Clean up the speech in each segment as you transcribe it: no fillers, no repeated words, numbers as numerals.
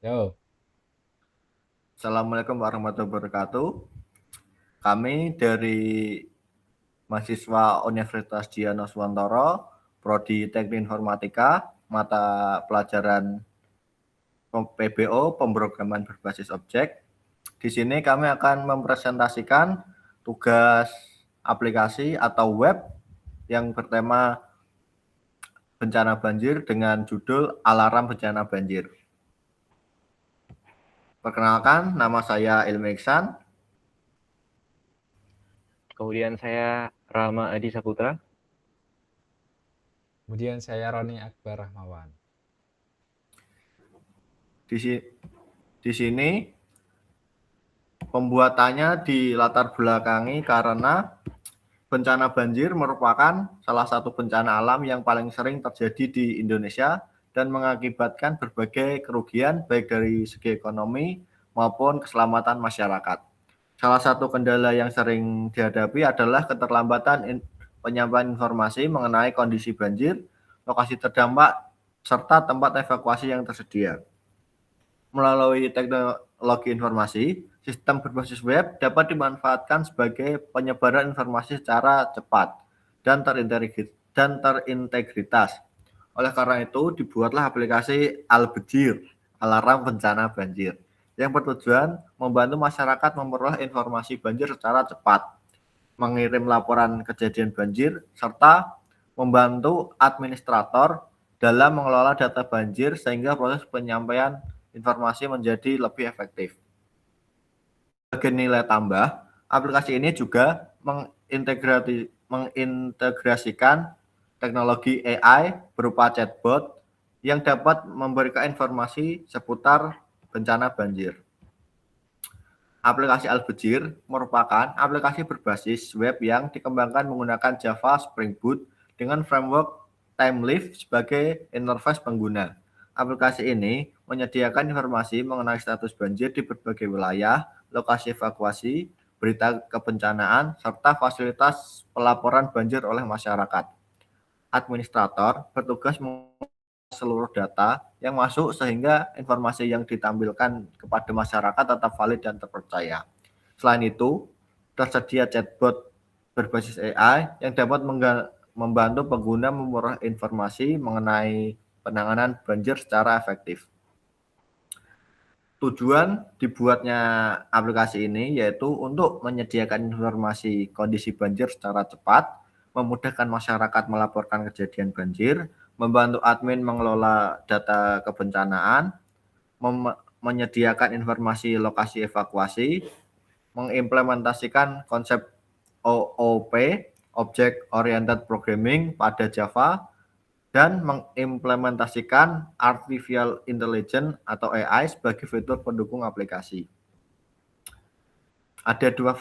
Yo, Assalamualaikum warahmatullahi wabarakatuh. Kami dari mahasiswa Universitas Dianuswantoro, Prodi Teknik Informatika, mata pelajaran PBO, pemrograman berbasis objek. Di sini kami akan mempresentasikan tugas aplikasi atau web yang bertema bencana banjir dengan judul Alarm Bencana Banjir. Perkenalkan, nama saya Ilmi Iksan. Kemudian saya Rama Adi Saputra. kemudian saya Roni Akbar Rahmawan. Di sini pembuatannya dilatar belakangi karena bencana banjir merupakan salah satu bencana alam yang paling sering terjadi di Indonesia dan mengakibatkan berbagai kerugian baik dari segi ekonomi maupun keselamatan masyarakat. Salah satu kendala yang sering dihadapi adalah keterlambatan penyampaian informasi mengenai kondisi banjir, lokasi terdampak, serta tempat evakuasi yang tersedia. Melalui teknologi informasi, sistem berbasis web dapat dimanfaatkan sebagai penyebaran informasi secara cepat dan terintegritas. Oleh karena itu, dibuatlah aplikasi Al-Bejir, Alarm Bencana Banjir, yang bertujuan membantu masyarakat memperoleh informasi banjir secara cepat, mengirim laporan kejadian banjir, serta membantu administrator dalam mengelola data banjir sehingga proses penyampaian informasi menjadi lebih efektif. Sebagai nilai tambah, aplikasi ini juga mengintegrasikan teknologi AI berupa chatbot yang dapat memberikan informasi seputar bencana banjir. Aplikasi Al-Bejir merupakan aplikasi berbasis web yang dikembangkan menggunakan Java Spring Boot dengan framework Timeleaf sebagai interface pengguna. Aplikasi ini menyediakan informasi mengenai status banjir di berbagai wilayah, lokasi evakuasi, berita kebencanaan, serta fasilitas pelaporan banjir oleh masyarakat. Administrator bertugas seluruh data yang masuk sehingga informasi yang ditampilkan kepada masyarakat tetap valid dan terpercaya. Selain itu, tersedia chatbot berbasis AI yang dapat membantu pengguna memperoleh informasi mengenai penanganan banjir secara efektif. Tujuan dibuatnya aplikasi ini yaitu untuk menyediakan informasi kondisi banjir secara cepat, memudahkan masyarakat melaporkan kejadian banjir, membantu admin mengelola data kebencanaan, menyediakan informasi lokasi evakuasi, mengimplementasikan konsep OOP, Object Oriented Programming pada Java, dan mengimplementasikan Artificial Intelligence atau AI sebagai fitur pendukung aplikasi. Ada dua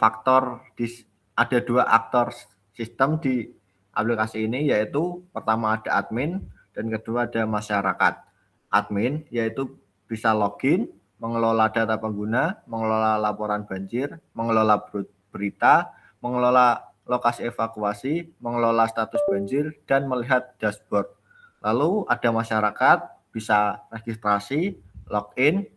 aktor sistem di aplikasi ini, yaitu pertama ada admin dan kedua ada masyarakat. Admin yaitu bisa login, mengelola data pengguna, mengelola laporan banjir, mengelola berita, mengelola lokasi evakuasi, mengelola status banjir, dan melihat dashboard. Lalu ada masyarakat bisa registrasi, login,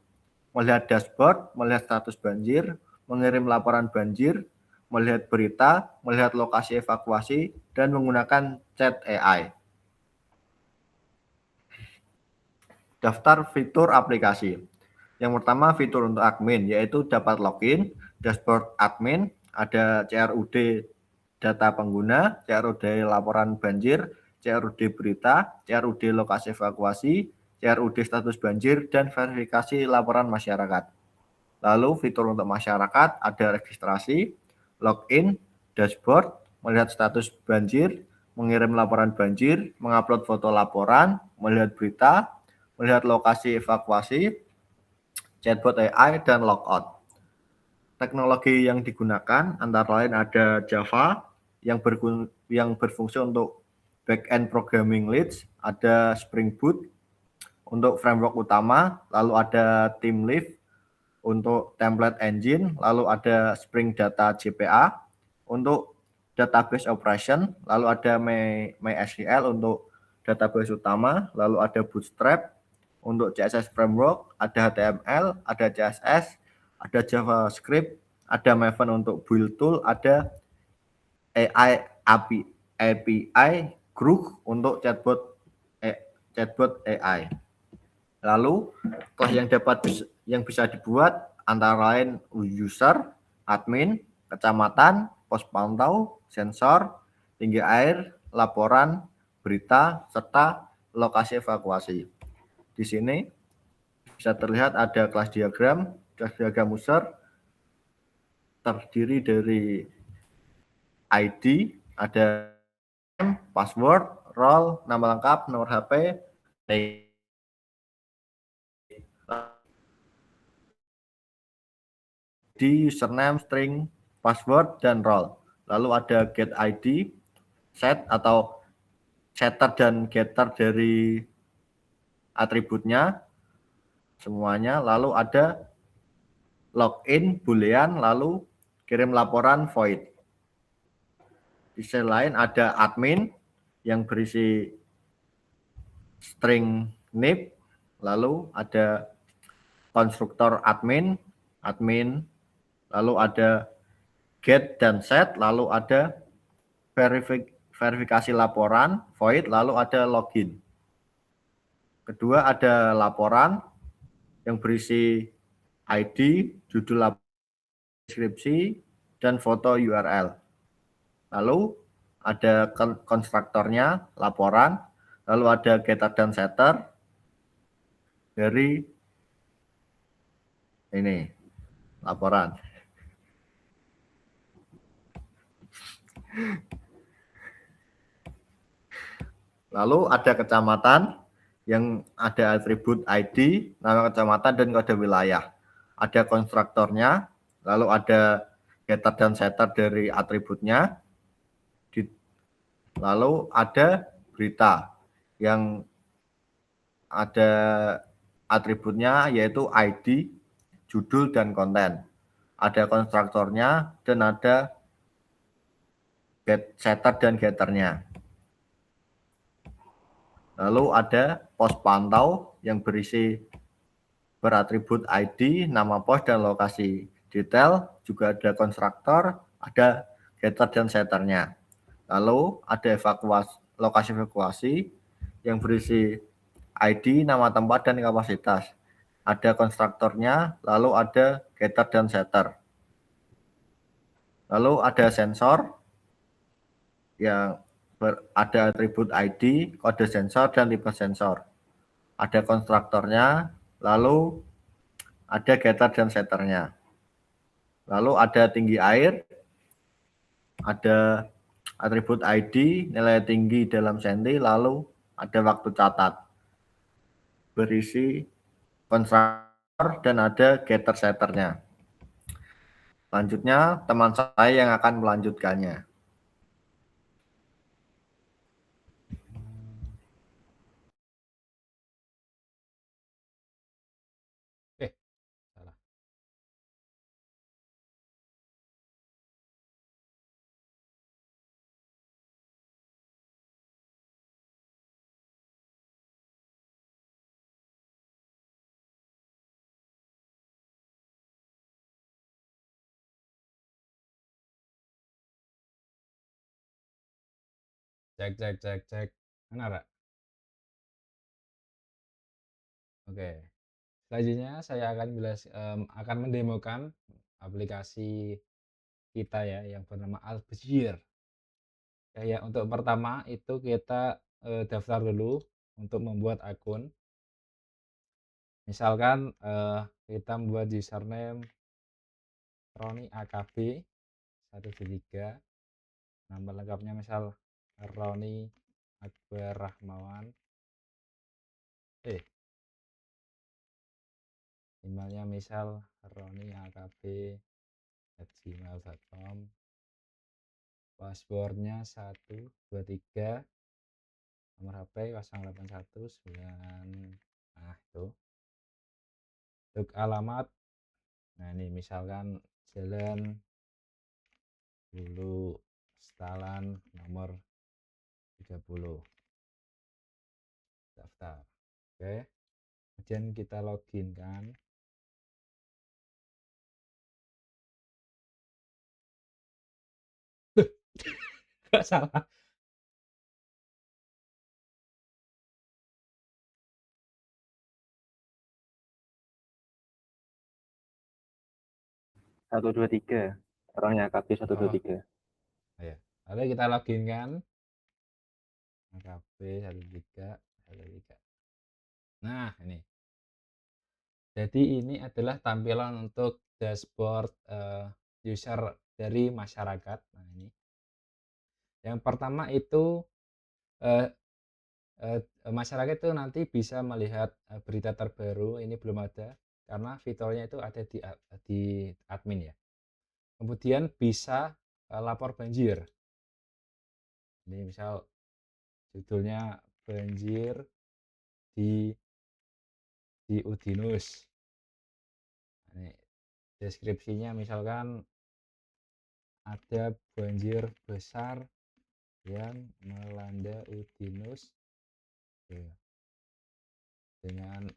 melihat dashboard, melihat status banjir, mengirim laporan banjir, melihat berita, melihat lokasi evakuasi, dan menggunakan chat AI. Daftar fitur aplikasi. Yang pertama fitur untuk admin, yaitu dapat login, dashboard admin, ada CRUD data pengguna, CRUD laporan banjir, CRUD berita, CRUD lokasi evakuasi, CRUD status banjir, dan verifikasi laporan masyarakat. Lalu fitur untuk masyarakat ada registrasi, login, dashboard, melihat status banjir, mengirim laporan banjir, mengupload foto laporan, melihat berita, melihat lokasi evakuasi, chatbot AI, dan logout. Teknologi yang digunakan antara lain ada Java yang berfungsi untuk back-end programming language, ada Spring Boot untuk framework utama, lalu ada Timeleaf untuk template engine, lalu ada Spring Data JPA untuk database operation, lalu ada MySQL untuk database utama, lalu ada Bootstrap untuk CSS framework, ada HTML, ada CSS, ada JavaScript, ada Maven untuk build tool, ada API Grook untuk chatbot AI. Lalu kelas yang bisa dibuat antara lain user, admin, kecamatan, pos pantau, sensor, tinggi air, laporan, berita, serta lokasi evakuasi. Di sini bisa terlihat ada kelas diagram user terdiri dari ID, ada password, role, nama lengkap, nomor HP, di username, string, password, dan role. Lalu ada get ID, set atau setter dan getter dari atributnya semuanya. Lalu ada login, boolean, lalu kirim laporan void. Di sisi lain ada admin yang berisi string nib, lalu ada konstruktor admin, lalu ada get dan set, lalu ada verifikasi laporan, void, lalu ada login. Kedua ada laporan yang berisi ID, judul laporan, deskripsi, dan foto URL. Lalu ada konstruktornya, laporan, lalu ada getter dan setter dari ini, laporan. Lalu ada kecamatan yang ada atribut ID, nama kecamatan, dan kode wilayah. Ada konstruktornya, lalu ada getter dan setter dari atributnya, lalu ada berita yang ada atributnya yaitu ID, judul, dan konten. Ada konstruktornya dan ada setter dan getternya. Lalu ada pos pantau yang beratribut ID, nama pos, dan lokasi detail. Juga ada konstruktor, ada getter dan setternya. Lalu ada lokasi evakuasi yang berisi ID, nama tempat, dan kapasitas. Ada konstruktornya, lalu ada getter dan setter. Lalu ada sensor yang ada atribut ID, kode sensor, dan tipe sensor. Ada konstruktornya, lalu ada getter dan setternya. Lalu ada tinggi air, ada atribut ID, nilai tinggi dalam senti, lalu ada waktu catat. Berisi konstruktor dan ada getter setternya. Selanjutnya teman saya yang akan melanjutkannya. Salah. Cek. Benar, Pak? Oke. Selanjutnya saya akan mendemokan aplikasi kita ya yang bernama Albejir. Ya, untuk pertama itu kita daftar dulu untuk membuat akun. Misalkan kita membuat username Roni AKB 123, nama lengkapnya misal Roni Akbar Rahmawan, emailnya misal roniakb@gmail.com, passwordnya 123, nomor HP 0819. Nah itu untuk alamat, nah ini misalkan Jalan Hulu Stalan nomor 30, daftar. Oke, kemudian kita login kan. Nggak salah. Satu dua tiga. Orangnya AKB satu dua Oh, tiga. ya. Lalu kita login kan. AKB 13 13. Nah, ini. Jadi ini adalah tampilan untuk dashboard user dari masyarakat. Nah, ini. Yang pertama itu eh, masyarakat itu nanti bisa melihat berita terbaru. Ini belum ada karena fiturnya itu ada di admin ya. Kemudian bisa lapor banjir. Ini misal judulnya banjir di Udinus. Ini deskripsinya misalkan ada banjir besar yang melanda Udinus ya, dengan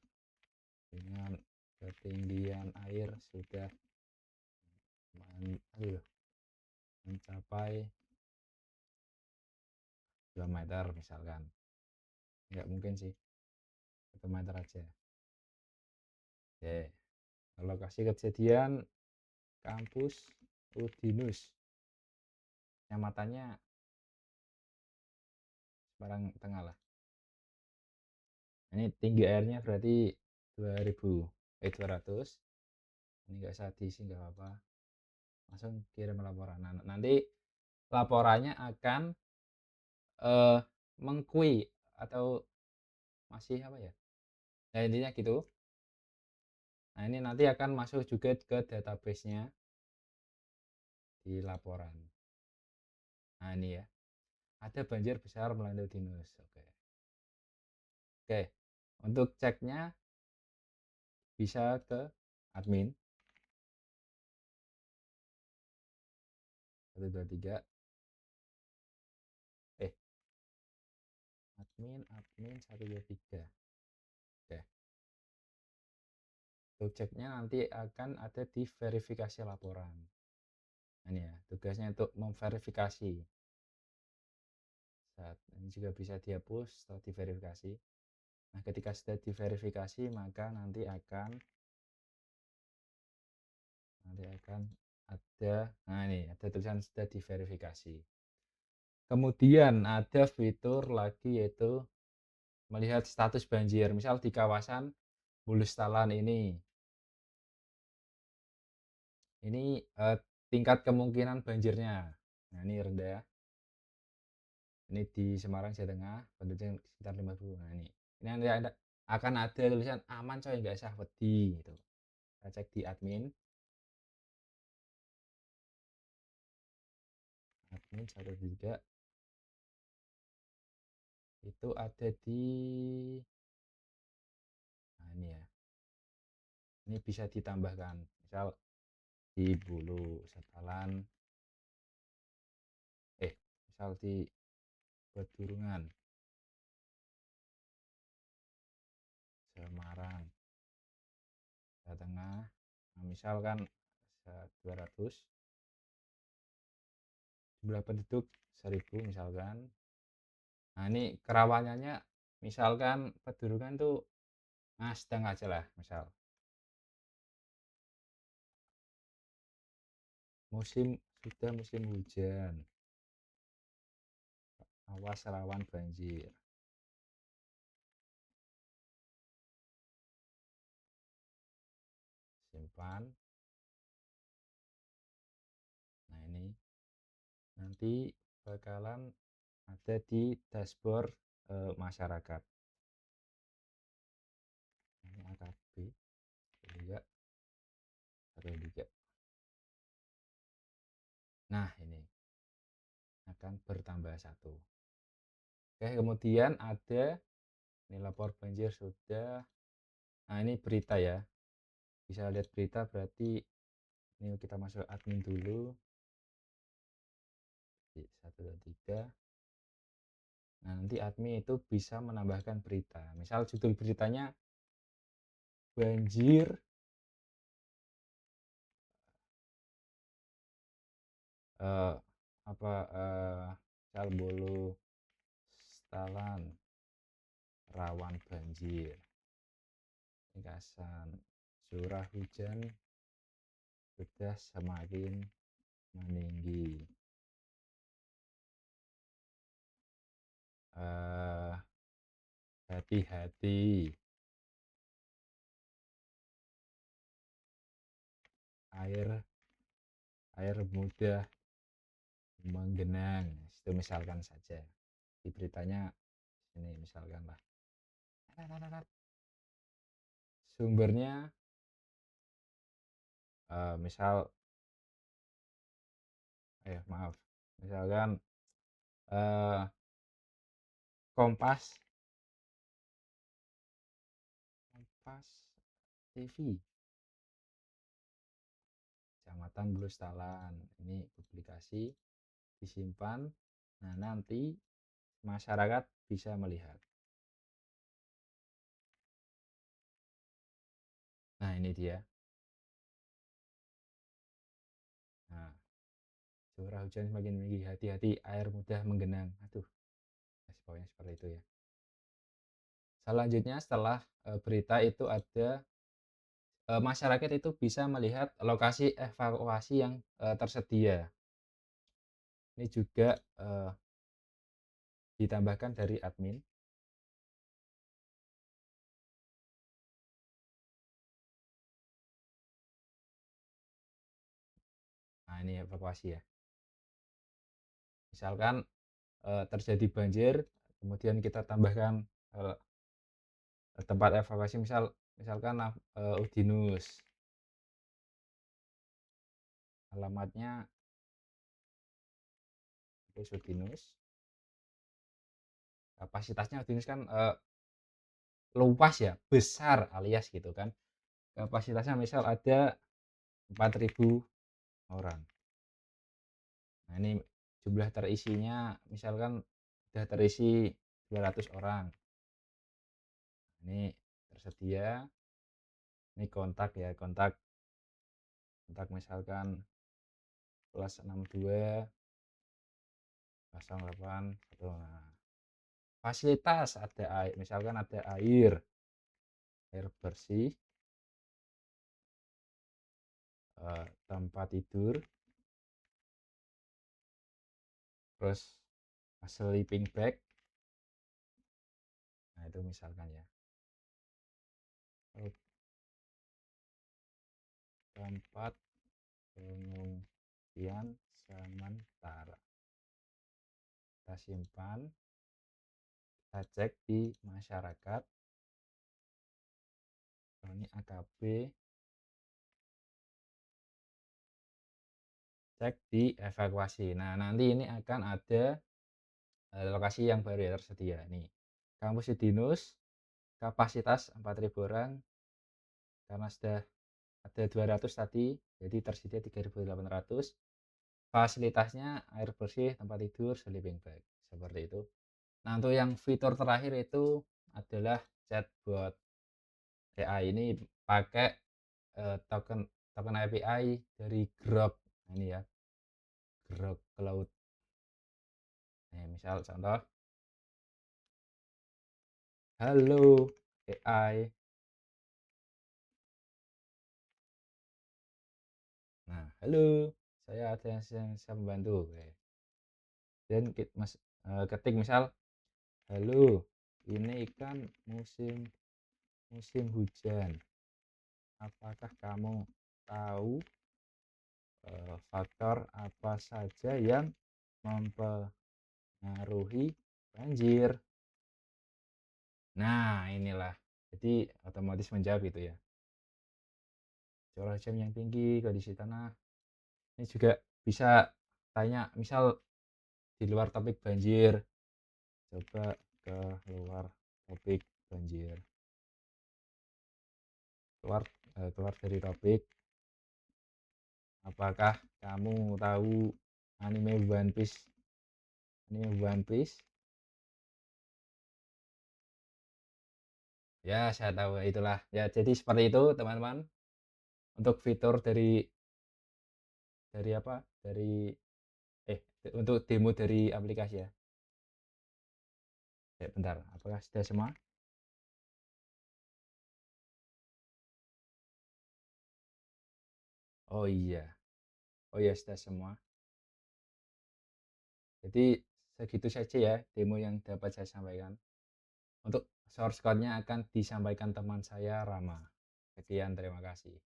ketinggian air sudah mencapai 2 meter misalkan. Nggak mungkin sih 1 meter aja. Oke, lokasi kejadian kampus Udinus, kecamatannya Semarang Tengah lah. Ini tinggi airnya berarti 200. Ini nggak usah diisi, nggak apa-apa, langsung kirim laporan. Nah, nanti laporannya akan mengkui atau masih apa ya, nah intinya gitu. Nah, ini nanti akan masuk juga ke database-nya di laporan. Nah, ini ya, ada banjir besar melanda Udinus. Oke, untuk ceknya bisa ke admin 123 admin 123. Oke, untuk ceknya nanti akan ada di verifikasi laporan. Nah, ini ya, tugasnya untuk memverifikasi. Ini juga bisa dihapus setelah diverifikasi. Nah, ketika sudah diverifikasi maka nanti akan ada, nah ini ada tulisan sudah diverifikasi. Kemudian ada fitur lagi yaitu melihat status banjir. Misal di kawasan Bulus Talan ini tingkat kemungkinan banjirnya. Nah, ini rendah. Ini di Semarang Jawa Tengah, penduduknya sekitar 50. Nah, ini ada, akan ada tulisan aman coy, nggak usah wedi gitu. Kita cek di admin 13 itu ada di, nah ini ya, ini bisa ditambahkan misal di Bulu Setalan, misal di Pedurungan Semarang Jawa Tengah. Nah, misalkan 200, jumlah penduduk 1000 misalkan. Nah, ini kerawanannya misalkan Pedurungan tuh sedang aja lah, misal sudah musim hujan, awas rawan banjir. Simpan. Nah, ini nanti bakalan ada di dashboard masyarakat. Ini AKB 3. Nah, ini akan bertambah 1. Oke, kemudian ada ini lapor banjir sudah. Nah, ini berita ya, bisa lihat berita, berarti ini kita masuk admin dulu di 123. Nah, nanti admin itu bisa menambahkan berita, misal judul beritanya banjir apa Calbolo Stalan rawan banjir, ringkasan curah hujan sudah semakin meninggi, hati-hati air mudah menggenang, itu misalkan saja di beritanya ini misalkan lah. Sumbernya misal maaf misalkan Kompas TV Kecamatan Blustalan, ini publikasi disimpan, nah nanti masyarakat bisa melihat. Nah ini dia. Nah, curah hujan semakin meninggi, hati-hati air mudah menggenang. Aduh, pokoknya seperti itu ya. Selanjutnya setelah berita itu ada masyarakat itu bisa melihat lokasi evakuasi yang tersedia. Ini juga ditambahkan dari admin. Nah ini evakuasi ya. Misalkan terjadi banjir, kemudian kita tambahkan tempat evakuasi, misalkan Udinus, alamatnya Udinus, kapasitasnya Udinus kan luas ya, besar alias gitu kan, kapasitasnya misal ada 4.000 orang. Nah ini jumlah terisinya misalkan sudah terisi 200 orang. Ini tersedia, ini kontak ya, kontak misalkan +62 08 1. Nah, fasilitas ada air, misalkan ada air bersih, tempat tidur, terus sleeping bag. Nah itu misalkan ya, tempat pengungsian sementara, kita simpan, kita cek di masyarakat. Ini AKB, cek di evakuasi. Nah nanti ini akan ada lokasi yang baru ya tersedia nih, kampus Udinus, kapasitas 4.000 orang, karena sudah ada 200 tadi jadi tersedia 3.800. Fasilitasnya air bersih, tempat tidur, sleeping bag, seperti itu. Nah untuk yang fitur terakhir itu adalah chatbot AI, ini pakai token API dari Grok. Nah, ini ya, Grok Cloud. Nah, misal contoh, halo AI. Nah, halo, saya ada yang bisa membantu. Dan ketik misal, halo, ini kan musim hujan. Apakah kamu tahu faktor apa saja yang mempengaruhi banjir? Nah, inilah. Jadi otomatis menjawab gitu ya. Curah hujan yang tinggi, kondisi tanah. Ini juga bisa tanya, misal di luar topik banjir. Coba ke luar topik banjir. Keluar dari topik. Apakah kamu tahu anime One Piece? Ya, saya tahu, itulah. Ya, jadi seperti itu, teman-teman, untuk fitur dari apa, untuk demo dari aplikasi ya. Bentar, apakah sudah semua? Oh iya. Oh iya, sudah semua. Jadi segitu saja ya demo yang dapat saya sampaikan. Untuk source code-nya akan disampaikan teman saya, Rama. Sekian, terima kasih.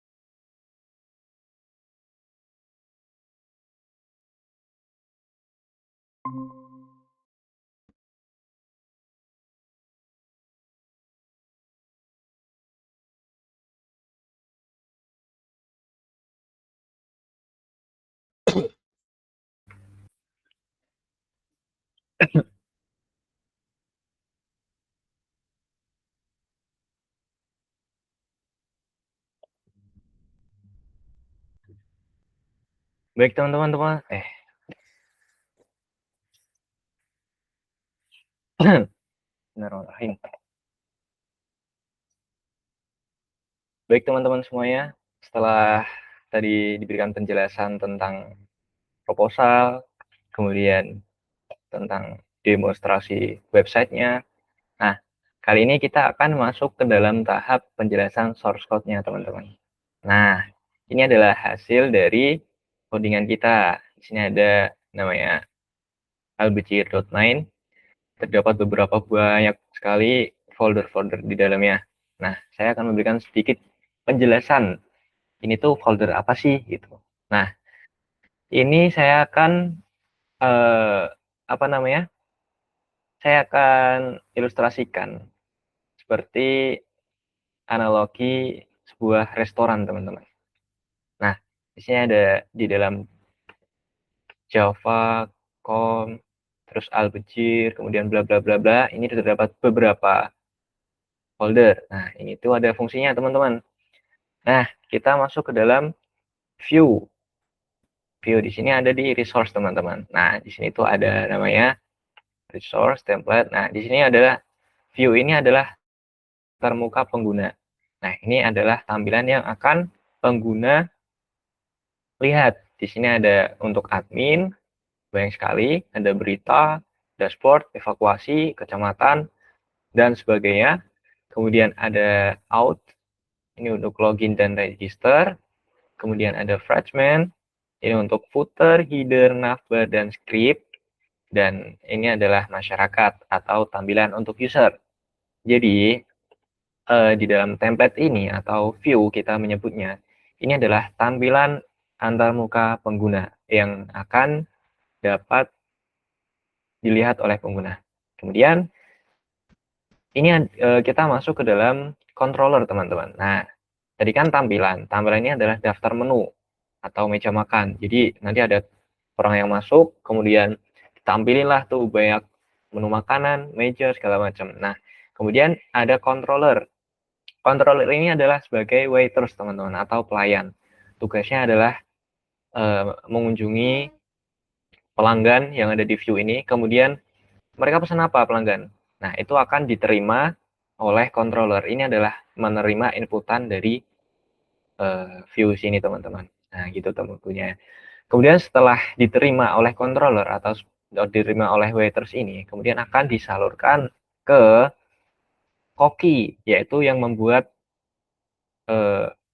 Baik teman-teman, Bismillahirrahmanirrahim. Baik teman-teman semuanya, setelah tadi diberikan penjelasan tentang proposal, kemudian tentang demonstrasi websitenya. Nah, kali ini kita akan masuk ke dalam tahap penjelasan source code-nya teman-teman. Nah, ini adalah hasil dari codingan kita. Di sini ada namanya albecir.9. Terdapat beberapa banyak sekali folder-folder di dalamnya. Nah, saya akan memberikan sedikit penjelasan. Ini tuh folder apa sih gitu. Nah, ini saya akan apa namanya? Saya akan ilustrasikan seperti analogi sebuah restoran, teman-teman. Nah, di sini ada di dalam Java, com, terus albecir, kemudian bla bla bla bla. Ini terdapat beberapa folder. Nah, ini tuh ada fungsinya, teman-teman. Nah, kita masuk ke dalam view. View di sini ada di resource, teman-teman. Nah, di sini tuh ada namanya resource template. Nah, di sini adalah view ini adalah termuka pengguna. Nah, ini adalah tampilan yang akan pengguna lihat. Di sini ada untuk admin, banyak sekali, ada berita, dashboard, evakuasi, kecamatan, dan sebagainya. Kemudian ada out, ini untuk login dan register. Kemudian ada fragment, ini untuk footer, header, navbar, dan script. Dan ini adalah masyarakat atau tampilan untuk user. Jadi, di dalam template ini atau view kita menyebutnya, ini adalah tampilan antarmuka pengguna yang akan dapat dilihat oleh pengguna. Kemudian ini kita masuk ke dalam controller, teman-teman. Nah, tadi kan tampilan ini adalah daftar menu atau meja makan. Jadi nanti ada orang yang masuk, kemudian tampilinlah tuh banyak menu makanan, meja, segala macam. Nah, kemudian ada controller. Controller ini adalah sebagai waiters, teman-teman, atau pelayan. Tugasnya adalah mengunjungi pelanggan yang ada di view ini, kemudian mereka pesan apa pelanggan. Nah, itu akan diterima oleh controller. Ini adalah menerima inputan dari view sini, teman-teman. Nah, gitu teman-temannya. Kemudian setelah diterima oleh controller atau diterima oleh waiters ini, kemudian akan disalurkan ke koki, yaitu yang membuat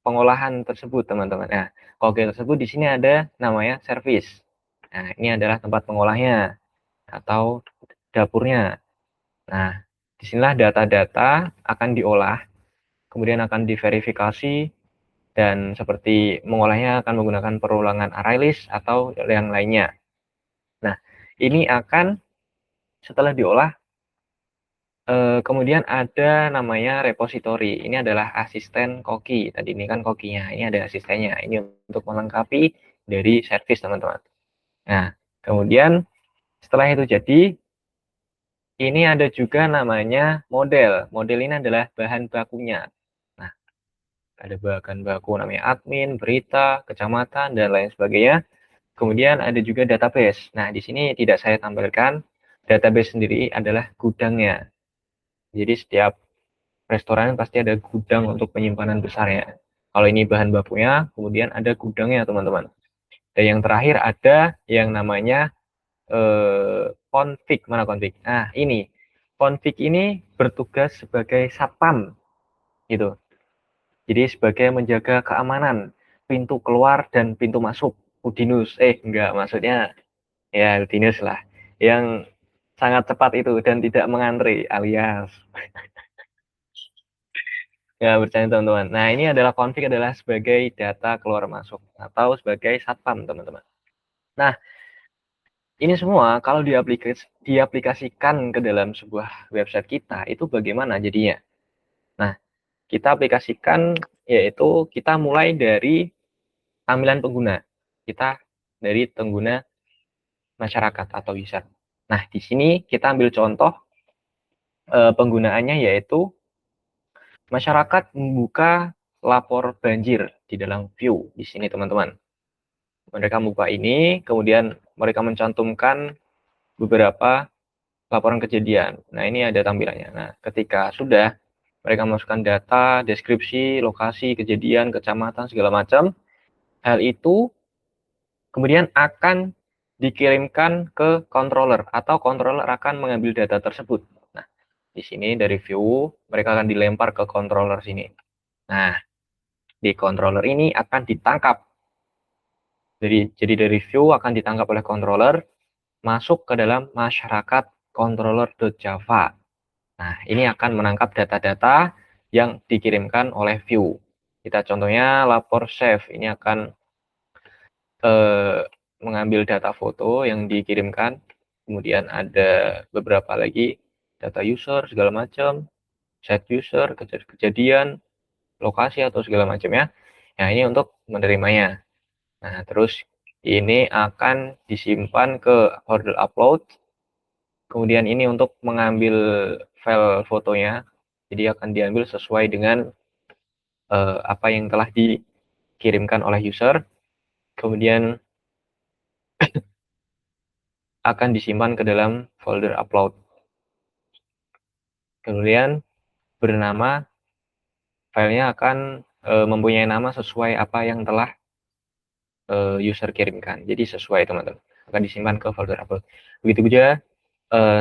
pengolahan tersebut, teman-teman. Nah, koki tersebut di sini ada namanya service. Nah, ini adalah tempat pengolahnya atau dapurnya. Nah, disinilah data-data akan diolah, kemudian akan diverifikasi, dan seperti mengolahnya akan menggunakan perulangan array list atau yang lainnya. Nah, ini akan setelah diolah, kemudian ada namanya repository. Ini adalah asisten koki. Tadi ini kan kokinya, ini ada asistennya. Ini untuk melengkapi dari service, teman-teman. Nah, kemudian setelah itu jadi, ini ada juga namanya model. Model ini adalah bahan bakunya. Nah, ada bahan baku namanya admin, berita, kecamatan, dan lain sebagainya. Kemudian ada juga database. Nah, di sini tidak saya tampilkan. Database sendiri adalah gudangnya. Jadi setiap restoran pasti ada gudang untuk penyimpanan besarnya. Kalau ini bahan bakunya, kemudian ada gudangnya, teman-teman. Dan yang terakhir ada yang namanya config. Mana config? Nah, ini. Config ini bertugas sebagai satpam, gitu. Jadi sebagai menjaga keamanan pintu keluar dan pintu masuk Udinus. Enggak, maksudnya ya Udinus lah. Yang sangat cepat itu dan tidak mengantri, alias ya, bercanda teman-teman. Nah, ini adalah config adalah sebagai data keluar masuk atau sebagai satpam, teman-teman. Nah, ini semua kalau diaplikasikan ke dalam sebuah website kita, itu bagaimana jadinya? Nah, kita aplikasikan yaitu kita mulai dari tampilan pengguna. Kita dari pengguna masyarakat atau user. Nah, di sini kita ambil contoh penggunaannya yaitu masyarakat membuka lapor banjir di dalam view di sini, teman-teman. Mereka membuka ini, kemudian mereka mencantumkan beberapa laporan kejadian. Nah, ini ada tampilannya. Nah, ketika sudah mereka masukkan data, deskripsi, lokasi, kejadian, kecamatan, segala macam, hal itu kemudian akan dikirimkan ke controller atau controller akan mengambil data tersebut. Nah, di sini dari view mereka akan dilempar ke controller sini. Nah, di controller ini akan ditangkap. Jadi dari view akan ditangkap oleh controller, masuk ke dalam masyarakat controller.java. Nah, ini akan menangkap data-data yang dikirimkan oleh view. Kita contohnya lapor save, ini akan mengambil data foto yang dikirimkan, kemudian ada beberapa lagi data user segala macam, set user, kejadian, lokasi atau segala macamnya. Nah, ini untuk menerimanya. Nah, terus ini akan disimpan ke folder upload. Kemudian ini untuk mengambil file fotonya. Jadi akan diambil sesuai dengan apa yang telah dikirimkan oleh user. Kemudian akan disimpan ke dalam folder upload. Kemudian bernama, filenya akan mempunyai nama sesuai apa yang telah user kirimkan. Jadi sesuai, teman-teman. Akan disimpan ke folder upload. Begitu juga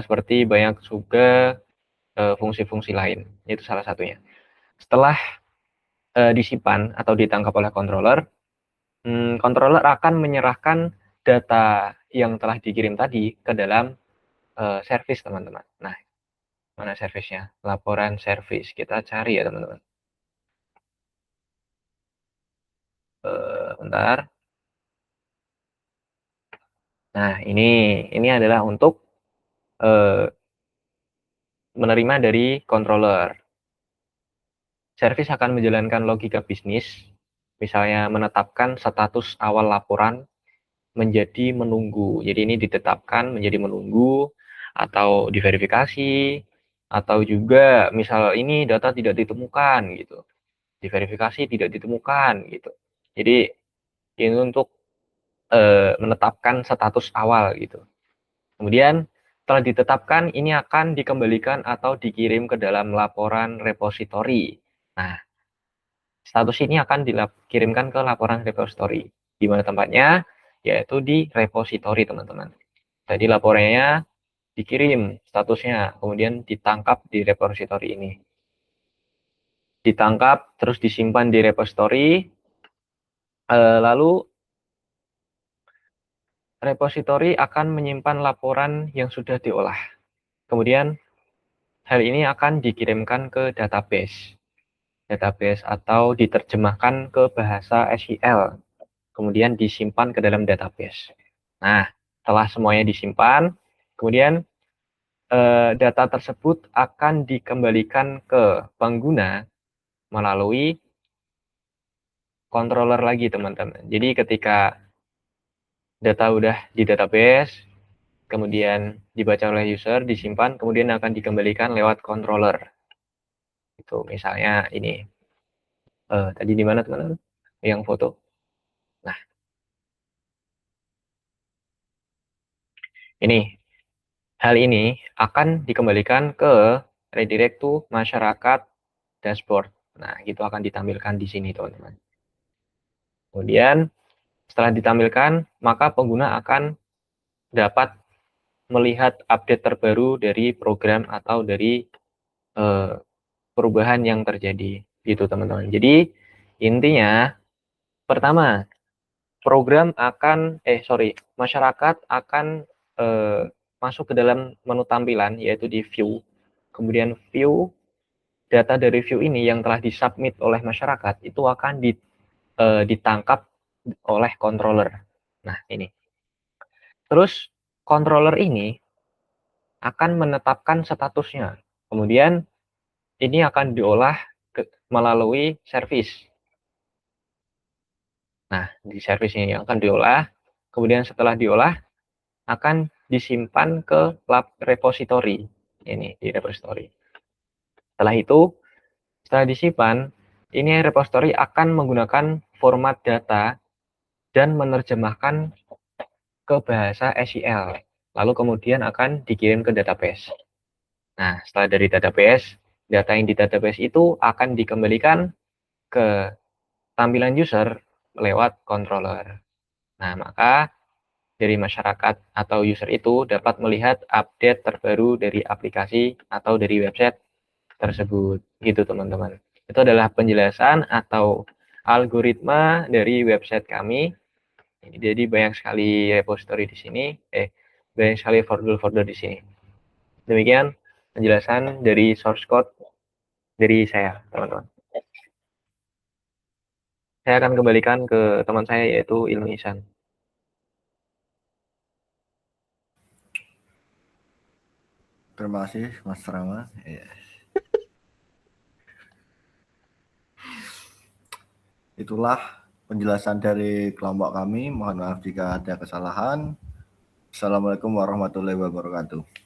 seperti banyak juga fungsi-fungsi lain. Itu salah satunya. Setelah disimpan atau ditangkap oleh controller, controller akan menyerahkan data yang telah dikirim tadi ke dalam service, teman-teman. Nah, mana service-nya? Laporan service. Kita cari ya, teman-teman. Bentar. Nah, ini adalah untuk menerima dari controller. Service akan menjalankan logika bisnis, misalnya menetapkan status awal laporan menjadi menunggu. Jadi ini ditetapkan menjadi menunggu atau diverifikasi, atau juga misal ini data tidak ditemukan gitu. Diverifikasi tidak ditemukan gitu. Jadi ini untuk menetapkan status awal gitu. Kemudian setelah ditetapkan, ini akan dikembalikan atau dikirim ke dalam laporan repositori. Nah, status ini akan dikirimkan ke laporan repositori. Di mana tempatnya? Yaitu di repositori, teman-teman. Jadi laporannya dikirim statusnya, kemudian ditangkap di repositori ini. Ditangkap, terus disimpan di repositori, lalu repositori akan menyimpan laporan yang sudah diolah. Kemudian hal ini akan dikirimkan ke database atau diterjemahkan ke bahasa SQL, kemudian disimpan ke dalam database. Nah, setelah semuanya disimpan, kemudian data tersebut akan dikembalikan ke pengguna melalui controller lagi, teman-teman. Jadi ketika data udah di database, kemudian dibaca oleh user, disimpan, kemudian akan dikembalikan lewat controller. Itu misalnya ini. Tadi di mana, teman-teman? Yang foto. Nah, ini. Hal ini akan dikembalikan ke redirect to masyarakat dashboard. Nah, itu akan ditampilkan di sini, teman-teman. Kemudian setelah ditampilkan, maka pengguna akan dapat melihat update terbaru dari program atau dari perubahan yang terjadi, gitu teman-teman. Jadi intinya, pertama, masyarakat akan masuk ke dalam menu tampilan, yaitu di view. Kemudian view, data dari view ini yang telah disubmit oleh masyarakat, itu akan ditangkap oleh controller. Nah, ini. Terus, controller ini akan menetapkan statusnya. Kemudian, ini akan diolah melalui service. Nah, di service ini akan diolah. Kemudian setelah diolah, akan disimpan ke lab repository. Ini di repository. Setelah disimpan, ini repository akan menggunakan format data dan menerjemahkan ke bahasa SQL. Lalu kemudian akan dikirim ke database. Nah, setelah dari database, data yang di database itu akan dikembalikan ke tampilan user lewat controller. Nah, maka dari masyarakat atau user itu dapat melihat update terbaru dari aplikasi atau dari website tersebut. Gitu, teman-teman. Itu adalah penjelasan atau algoritma dari website kami. Jadi banyak sekali repository di sini, banyak sekali folder-folder di sini. Demikian penjelasan dari source code dari saya, teman-teman. Saya akan kembalikan ke teman saya, yaitu Ilmi Ihsan. Terima kasih Mas Rama. Itulah penjelasan dari kelompok kami. Mohon maaf jika ada kesalahan. Assalamualaikum warahmatullahi wabarakatuh.